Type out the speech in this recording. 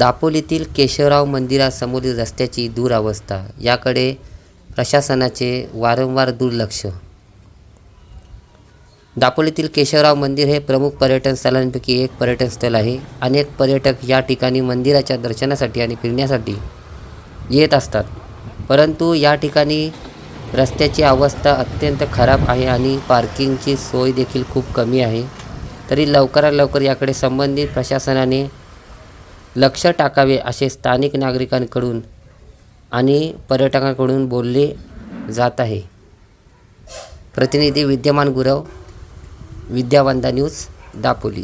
दापोलीतील केशवराव मंदिरासमोरील रस्त्याची दुरावस्था याकडे प्रशासनाचे वारंवार दुर्लक्ष. दापोलीतील केशवराव मंदिर हे प्रमुख पर्यटन स्थळांपैकी एक पर्यटन स्थळ आहे. अनेक पर्यटक या ठिकाणी मंदिराच्या दर्शनासाठी आणि फिरण्यासाठी येत असतात. परंतु या ठिकाणी रस्त्याची अवस्था अत्यंत खराब आहे आणि पार्किंगची सोय देखील खूप कमी आहे. तरी लवकरात लवकर याकडे संबंधित प्रशासनाने लक्ष टाकावे असे स्थानिक नागरिकांकडून आणि पर्यटकांकडून बोलले जात आहे. प्रतिनिधी विद्यमान गुरव, विद्यावंता न्यूज, दापोली.